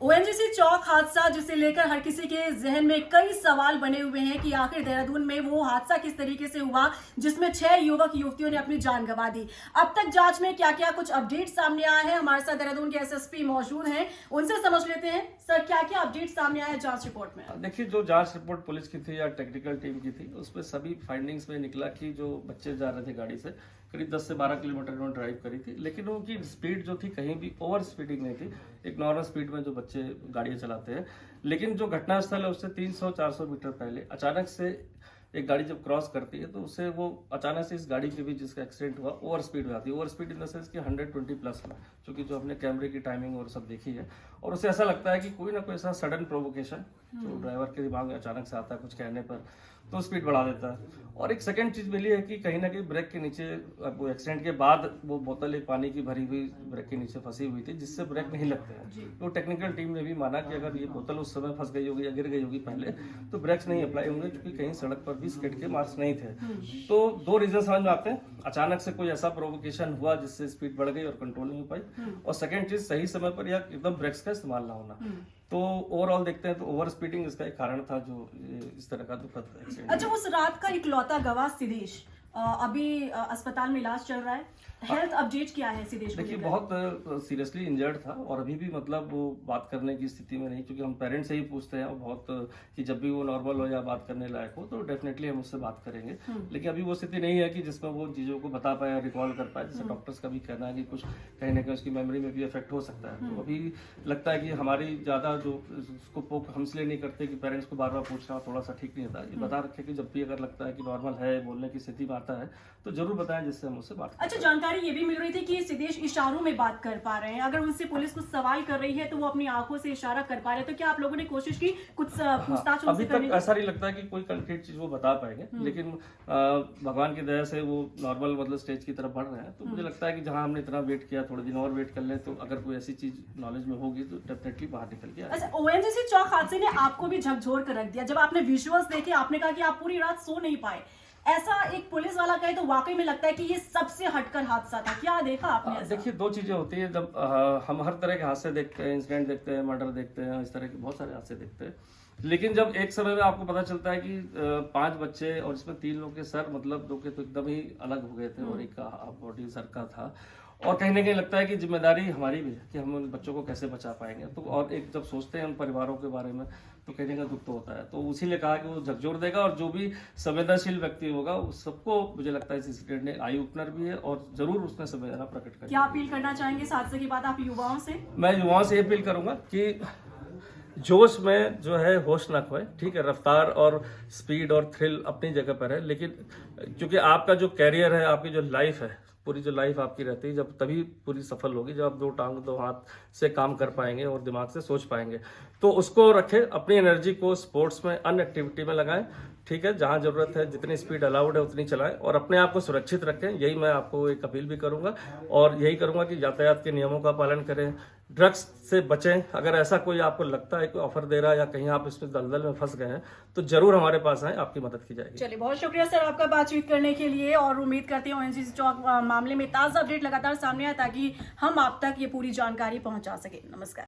ONGC चौक हादसा जिसे लेकर हर किसी के जहन में कई सवाल बने हुए हैं कि आखिर देहरादून में वो हादसा किस तरीके से हुआ जिसमें 6 युवक युवतियों ने अपनी जान गंवा दी। अब तक जांच में क्या क्या कुछ अपडेट सामने आया है, हमारे साथ देहरादून के एसएसपी मौजूद हैं, उनसे समझ लेते हैं। सर, क्या क्या अपडेट सामने आया है जांच रिपोर्ट में? देखिए, जो जांच रिपोर्ट पुलिस की थी या टेक्निकल टीम की थी, उसमें सभी फाइंडिंग्स में निकला कि जो बच्चे जा रहे थे गाड़ी से करीब 10 से 12 किलोमीटर उन्होंने ड्राइव करी थी, लेकिन उनकी स्पीड जो थी कहीं भी ओवर स्पीडिंग नहीं थी। एक नॉर्मल स्पीड में जो बच्चे गाड़ियां चलाते हैं, लेकिन जो घटनास्थल है उससे 300-400 मीटर पहले अचानक से एक गाड़ी जब क्रॉस करती है तो उससे वो अचानक से इस गाड़ी के भी जिसका एक्सीडेंट हुआ ओवर स्पीड में आती है। Over speed in the sense कि 120 प्लस में, क्योंकि जो हमने कैमरे की टाइमिंग और सब देखी है, और उसे ऐसा लगता है कि कोई ना कोई ऐसा सडन प्रोवोकेशन जो ड्राइवर के दिमाग में अचानक से आता है कुछ कहने पर, तो स्पीड बढ़ा देता है। और एक सेकंड चीज मिली है कि कहीं ना कहीं ब्रेक के नीचे, वो एक्सीडेंट के बाद वो बोतल एक पानी की भरी हुई ब्रेक के नीचे फंसी हुई थी, जिससे ब्रेक नहीं लगते हैं। तो टेक्निकल टीम ने भी माना कि अगर ये बोतल उस समय फंस गई होगी या गिर गई होगी पहले, तो ब्रेक्स नहीं अप्लाई होंगे, क्योंकि कहीं सड़क पर भी स्किड के मार्क्स नहीं थे। तो दो रीजन समझ में आते हैं, अचानक से कोई ऐसा प्रोवोकेशन हुआ जिससे स्पीड बढ़ गई और कंट्रोल नहीं हो पाई, और सेकंड चीज सही समय पर या एकदम ब्रेक्स का इस्तेमाल ना होना। तो ओवरऑल देखते हैं तो ओवर स्पीडिंग इसका एक कारण था जो इस तरह का दुखद एक्सीडेंट। अच्छा, उस रात का इकलौता गवाह सिदेश अभी अस्पताल में इलाज चल रहा है। हेल्थ अपडेट क्या है सिदेश? देखिए, बहुत सीरियसली इंजर्ड था और अभी भी मतलब वो बात करने की स्थिति में नहीं, क्योंकि हम पेरेंट्स से ही पूछते हैं और बहुत कि जब भी वो नॉर्मल हो या बात करने लायक हो तो डेफिनेटली हम उससे बात करेंगे। लेकिन अभी वो स्थिति नहीं है कि जिसमें वो चीज़ों को बता पाए और रिकॉल कर पाए। जैसे डॉक्टर्स का भी कहना है कि कुछ कहीं ना कहीं उसकी मेमोरी में भी इफेक्ट हो सकता है। तो अभी लगता है कि हमारी ज़्यादा जो उसको पोक हम इसलिए नहीं करते कि पेरेंट्स को बार बार पूछना थोड़ा सा ठीक नहीं होता। ये बता रखे कि जब भी अगर लगता है कि नॉर्मल है, बोलने की स्थिति में आता है, तो जरूर बताएं जिससे हम उससे बात करें। अच्छा, जानकारी ये भी मिल रही थी कि सिदेश इशारों में बात कर पा रहे हैं। अगर उनसे पुलिस कुछ सवाल कर रही है तो वो अपनी आंखों से इशारा कर पा रहे हैं, तो क्या आप लोगों ने कोशिश की कुछ पूछताछ अभी तक ऐसा नहीं लगता है कि कोई कंक्रीट चीज वो बता पाएंगे, लेकिन भगवान की दया से वो नॉर्मल मतलब स्टेज की तरफ बढ़ रहे हैं। तो मुझे लगता है कि जहां हमने इतना वेट किया, थोड़े दिन और वेट कर ले, तो अगर कोई ऐसी चीज नॉलेज में होगी तो डेफिनेटली बाहर निकल के आएगी। अच्छा, ओएनजीसी चौक हादसे ने आपको भी झकझोर कर रख दिया। जब आपने विजुअल्स देखे, आपने कहा कि आप पूरी रात सो नहीं पाए। ऐसा एक पुलिस वाला कहे तो वाकई में लगता है कि ये सबसे हटकर हादसा था। क्या देखा आपने ऐसा? देखिए, दो चीजें होती है जब हम हर तरह के हादसे देखते हैं, इंसिडेंट देखते हैं, मर्डर देखते हैं, इस तरह के बहुत सारे हादसे देखते हैं। लेकिन जब एक समय में आपको पता चलता है कि 5 बच्चे और इसमें 3 लोगों के सर, मतलब 2 के तो एकदम ही अलग हो गए थे और एक का बॉडी सर का था, और कहीं ना कहीं लगता है कि जिम्मेदारी हमारी भी है कि हम उन बच्चों को कैसे बचा पाएंगे। तो और एक जब सोचते हैं उन परिवारों के बारे में तो कहने का दुख तो होता है। तो उसी लिए कहा कि वो झकझोर देगा, और जो भी संवेदनशील व्यक्ति होगा उस सबको मुझे लगता है इस इंसिडेंट ने आई ओपनर भी है और जरूर उसने संवेदना प्रकट कर। क्या अपील करना चाहेंगे इस हादसे के बाद आप युवाओं से? मैं युवाओं से अपील करूंगा कि जोश में जो है होश ना खोए। ठीक है, रफ्तार और स्पीड और थ्रिल अपनी जगह पर है, लेकिन क्योंकि आपका जो कैरियर है, आपकी जो लाइफ है, पूरी जो लाइफ आपकी रहती है, जब तभी पूरी सफल होगी जब आप 2 टांग 2 हाथ से काम कर पाएंगे और दिमाग से सोच पाएंगे। तो उसको रखें, अपनी एनर्जी को स्पोर्ट्स में, अन्य एक्टिविटी में लगाएं। ठीक है, जहां जरूरत है, जितनी स्पीड अलाउड है उतनी चलाएं और अपने आप को सुरक्षित रखें। यही मैं आपको एक अपील भी करूंगा, और यही करूंगा कि यातायात के नियमों का पालन करें, ड्रग्स से बचें। अगर ऐसा कोई आपको लगता है, कोई ऑफर दे रहा है या कहीं आप इसमें दलदल में फंस गए हैं, तो जरूर हमारे पास आए, आपकी मदद की जाएगी। चलिए, बहुत शुक्रिया सर आपका बातचीत करने के लिए, और उम्मीद करते हैं ओएनजीसी चौक मामले में ताज़ा अपडेट लगातार सामने आए ताकि हम आप तक ये पूरी जानकारी पहुंचा सके। नमस्कार।